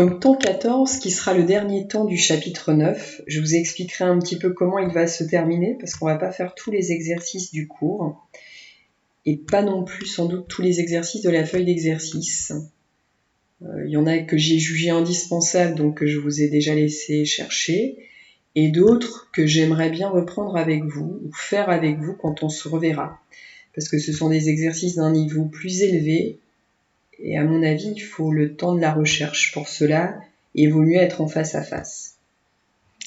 Donc temps 14, qui sera le dernier temps du chapitre 9. Je vous expliquerai un petit peu comment il va se terminer, parce qu'on ne va pas faire tous les exercices du cours, et pas non plus sans doute tous les exercices de la feuille d'exercice. Il y en a que j'ai jugé indispensables, donc que je vous ai déjà laissé chercher, et d'autres que j'aimerais bien reprendre avec vous, ou faire avec vous quand on se reverra. Parce que ce sont des exercices d'un niveau plus élevé, et à mon avis, il faut le temps de la recherche pour cela, et il vaut mieux être en face à face.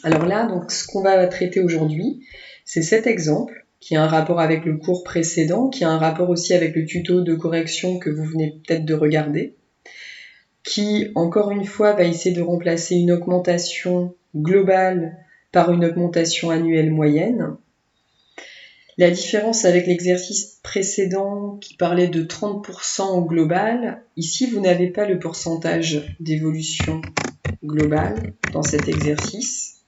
Alors là, donc, ce qu'on va traiter aujourd'hui, c'est cet exemple, qui a un rapport avec le cours précédent, qui a un rapport aussi avec le tuto de correction que vous venez peut-être de regarder, qui, encore une fois, va essayer de remplacer une augmentation globale par une augmentation annuelle moyenne. La différence avec l'exercice précédent qui parlait de 30% au global, ici vous n'avez pas le pourcentage d'évolution globale dans cet exercice.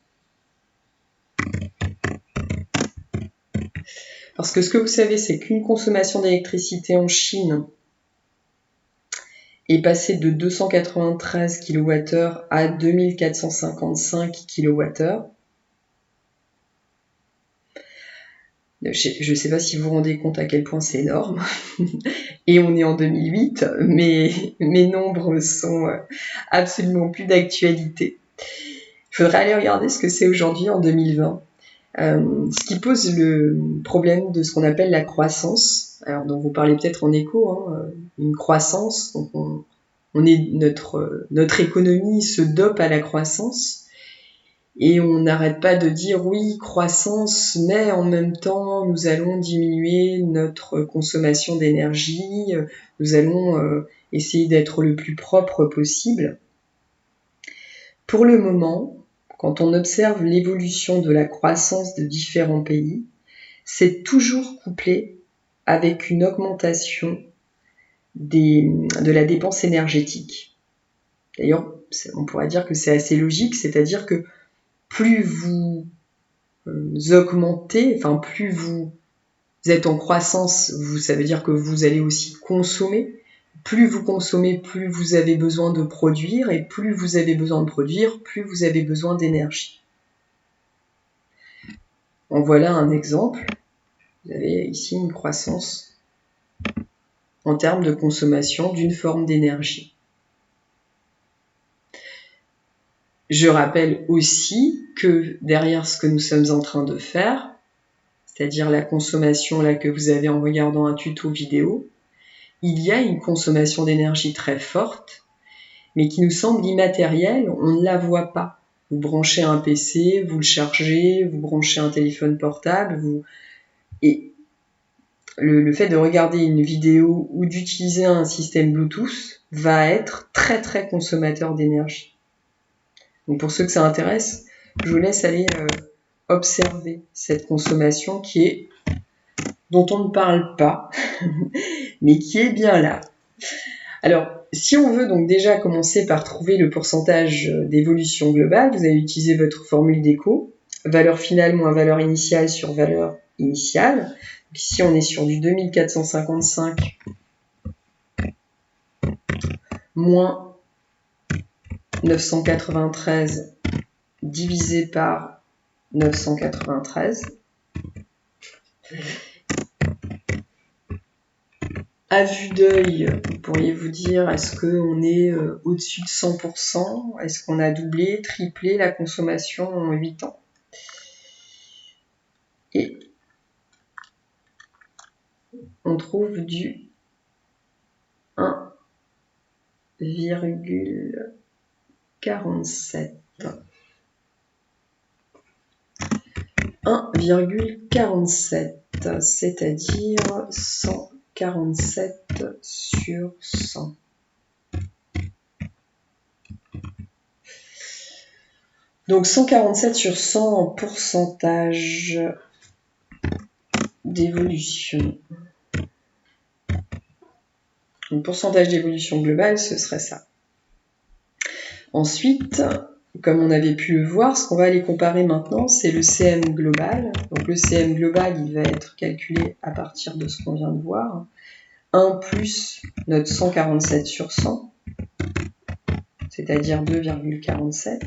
Parce que ce que vous savez, c'est qu'une consommation d'électricité en Chine est passée de 293 kWh à 2455 kWh. Je ne sais pas si vous vous rendez compte à quel point c'est énorme. Et on est en 2008, mais mes nombres sont absolument plus d'actualité. Il faudrait aller regarder ce que c'est aujourd'hui en 2020. Ce qui pose le problème de ce qu'on appelle la croissance. Alors, dont vous parlez peut-être en écho, une croissance. Donc notre économie se dope à la croissance. Et on n'arrête pas de dire oui, croissance, mais en même temps, nous allons diminuer notre consommation d'énergie, nous allons essayer d'être le plus propre possible. Pour le moment, quand on observe l'évolution de la croissance de différents pays, c'est toujours couplé avec une augmentation de la dépense énergétique. D'ailleurs, on pourrait dire que c'est assez logique, c'est-à-dire que plus vous augmentez, enfin plus vous êtes en croissance, ça veut dire que vous allez aussi consommer. Plus vous consommez, plus vous avez besoin de produire, et plus vous avez besoin de produire, plus vous avez besoin d'énergie. En voilà un exemple. Vous avez ici une croissance en termes de consommation d'une forme d'énergie. Je rappelle aussi que derrière ce que nous sommes en train de faire, c'est-à-dire la consommation là que vous avez en regardant un tuto vidéo, il y a une consommation d'énergie très forte, mais qui nous semble immatérielle, on ne la voit pas. Vous branchez un PC, vous le chargez, vous branchez un téléphone portable, et le fait de regarder une vidéo ou d'utiliser un système Bluetooth va être très très consommateur d'énergie. Donc pour ceux que ça intéresse, je vous laisse aller observer cette consommation dont on ne parle pas, mais qui est bien là. Alors, si on veut donc déjà commencer par trouver le pourcentage d'évolution globale, vous allez utiliser votre formule d'écho, valeur finale moins valeur initiale sur valeur initiale. Donc ici, on est sur du 2455 moins 993 divisé par 993. À vue d'œil, vous pourriez vous dire, est-ce qu'on est au-dessus de 100%? Est-ce qu'on a doublé, triplé la consommation en 8 ans? Et on trouve du 1,47. 1,47, c'est-à-dire 147 sur 100. Donc 147 sur 100 en pourcentage d'évolution. Le pourcentage d'évolution globale, ce serait ça. Ensuite, comme on avait pu le voir, ce qu'on va aller comparer maintenant, c'est le CM global. Donc le CM global, il va être calculé à partir de ce qu'on vient de voir. 1 plus notre 147 sur 100, c'est c'est-à-dire 2,47.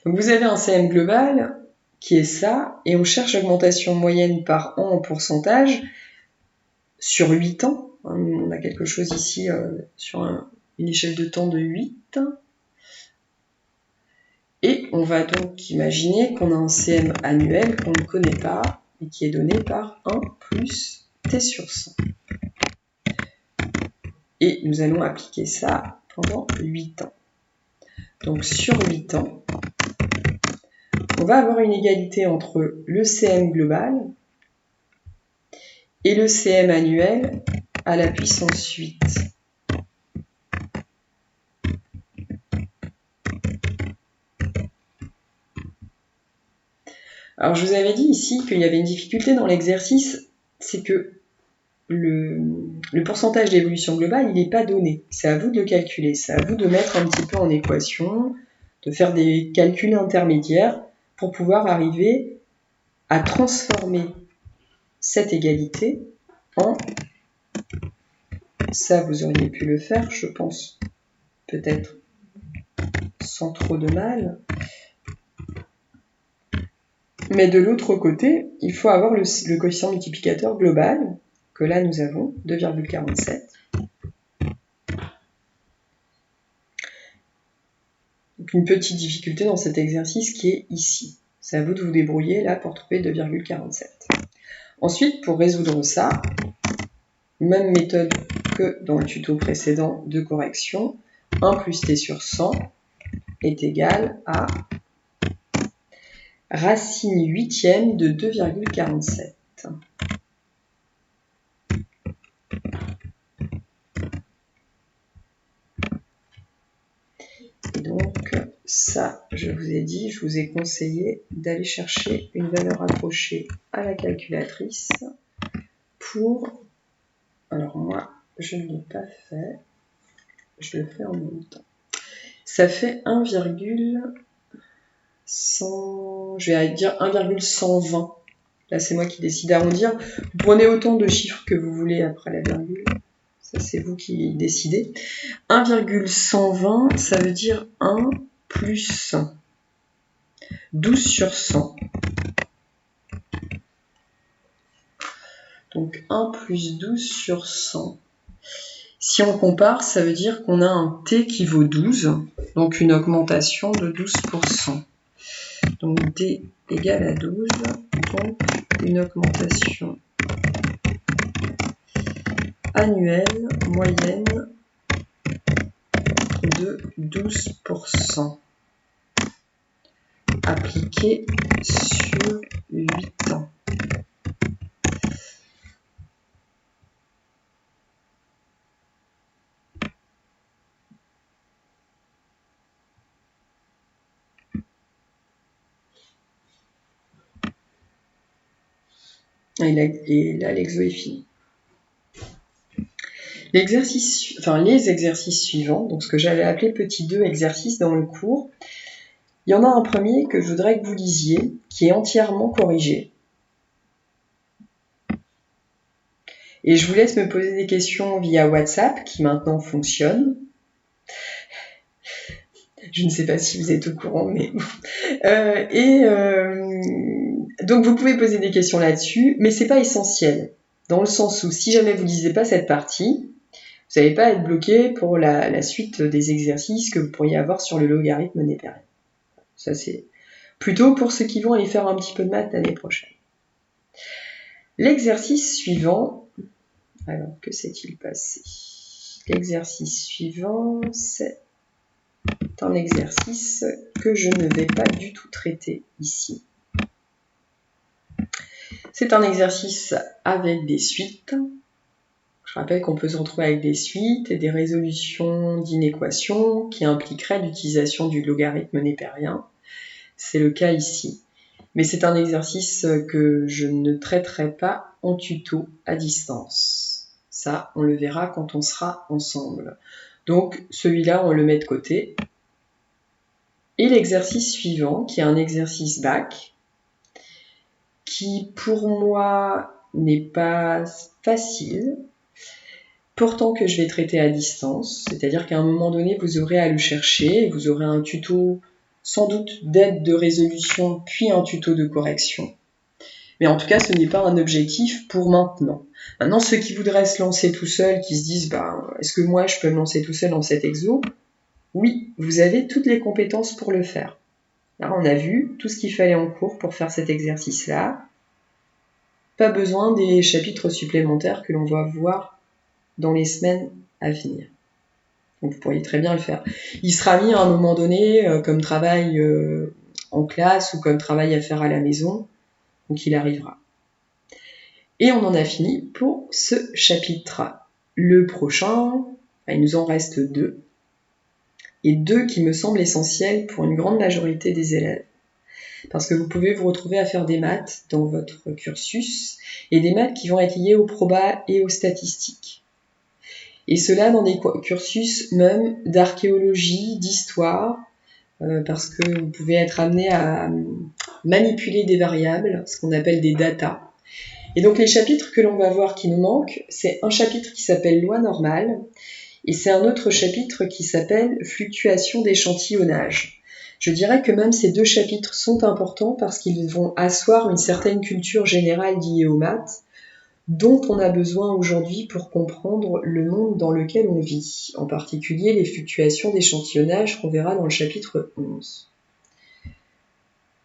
Donc vous avez un CM global qui est ça, et on cherche l'augmentation moyenne par an en pourcentage sur 8 ans. On a quelque chose ici sur une échelle de temps de 8. Et on va donc imaginer qu'on a un CM annuel qu'on ne connaît pas et qui est donné par 1 plus T sur 100. Et nous allons appliquer ça pendant 8 ans. Donc sur 8 ans, on va avoir une égalité entre le CM global et le CM annuel à la puissance 8. Alors je vous avais dit ici qu'il y avait une difficulté dans l'exercice, c'est que le pourcentage d'évolution globale, il n'est pas donné. C'est à vous de le calculer, c'est à vous de mettre un petit peu en équation, de faire des calculs intermédiaires pour pouvoir arriver à transformer cette égalité en... Ça, vous auriez pu le faire, je pense, peut-être sans trop de mal. Mais de l'autre côté, il faut avoir le coefficient multiplicateur global, que là nous avons, 2,47. Donc une petite difficulté dans cet exercice qui est ici. C'est à vous de vous débrouiller là pour trouver 2,47. Ensuite, pour résoudre ça, même méthode que dans le tuto précédent de correction, 1 plus t sur 100 est égal à racine huitième de 2,47. Et donc, ça, je vous ai dit, je vous ai conseillé d'aller chercher une valeur approchée à la calculatrice pour... Alors moi, je ne l'ai pas fait, je le fais en même temps. Ça fait 1,100, je vais dire 1,120. Là, c'est moi qui décide d'arrondir. Vous prenez autant de chiffres que vous voulez après la virgule. Ça, c'est vous qui décidez. 1,120, ça veut dire 1 plus 12 sur 100. Donc 1 plus 12 sur 100. Si on compare, ça veut dire qu'on a un t qui vaut 12, donc une augmentation de 12%. Donc d égale à 12, donc une augmentation annuelle moyenne de 12%, appliquée sur 8 ans. Et là, l'exo est fini. Les exercices suivants, donc ce que j'allais appeler petit 2 exercices dans le cours, il y en a un premier que je voudrais que vous lisiez, qui est entièrement corrigé. Et je vous laisse me poser des questions via WhatsApp, qui maintenant fonctionne. Je ne sais pas si vous êtes au courant, mais... Donc vous pouvez poser des questions là-dessus, mais c'est pas essentiel. Dans le sens où, si jamais vous ne lisez pas cette partie, vous n'allez pas être bloqué pour la suite des exercices que vous pourriez avoir sur le logarithme népérien. Ça, c'est plutôt pour ceux qui vont aller faire un petit peu de maths l'année prochaine. L'exercice suivant... Alors, que s'est-il passé? L'exercice suivant, c'est un exercice que je ne vais pas du tout traiter ici. C'est un exercice avec des suites. Je rappelle qu'on peut se retrouver avec des suites et des résolutions d'inéquations qui impliqueraient l'utilisation du logarithme népérien. C'est le cas ici. Mais c'est un exercice que je ne traiterai pas en tuto à distance. Ça, on le verra quand on sera ensemble. Donc, celui-là, on le met de côté. Et l'exercice suivant, qui est un exercice bac, qui pour moi n'est pas facile, important que je vais traiter à distance, c'est-à-dire qu'à un moment donné, vous aurez à le chercher, et vous aurez un tuto sans doute d'aide de résolution, puis un tuto de correction. Mais en tout cas, ce n'est pas un objectif pour maintenant. Maintenant, ceux qui voudraient se lancer tout seuls, qui se disent, est-ce que moi, je peux me lancer tout seul dans cet exo? Oui, vous avez toutes les compétences pour le faire. Là, on a vu tout ce qu'il fallait en cours pour faire cet exercice-là. Pas besoin des chapitres supplémentaires que l'on va voir dans les semaines à venir. Donc vous pourriez très bien le faire. Il sera mis à un moment donné comme travail en classe ou comme travail à faire à la maison, donc il arrivera. Et on en a fini pour ce chapitre. Le prochain, il nous en reste 2, et 2 qui me semblent essentiels pour une grande majorité des élèves. Parce que vous pouvez vous retrouver à faire des maths dans votre cursus, et des maths qui vont être liées aux probas et aux statistiques. Et cela dans des cursus même d'archéologie, d'histoire, parce que vous pouvez être amené à manipuler des variables, ce qu'on appelle des data. Et donc les chapitres que l'on va voir qui nous manquent, c'est un chapitre qui s'appelle loi normale, et c'est un autre chapitre qui s'appelle fluctuation d'échantillonnage. Je dirais que même ces 2 chapitres sont importants parce qu'ils vont asseoir une certaine culture générale liée aux maths, dont on a besoin aujourd'hui pour comprendre le monde dans lequel on vit, en particulier les fluctuations d'échantillonnage qu'on verra dans le chapitre 11.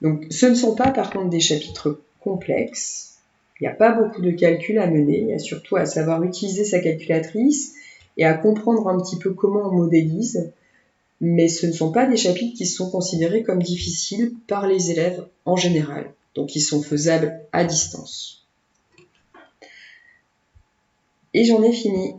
Donc ce ne sont pas par contre des chapitres complexes, il n'y a pas beaucoup de calculs à mener, il y a surtout à savoir utiliser sa calculatrice et à comprendre un petit peu comment on modélise, mais ce ne sont pas des chapitres qui sont considérés comme difficiles par les élèves en général, donc ils sont faisables à distance. Et j'en ai fini.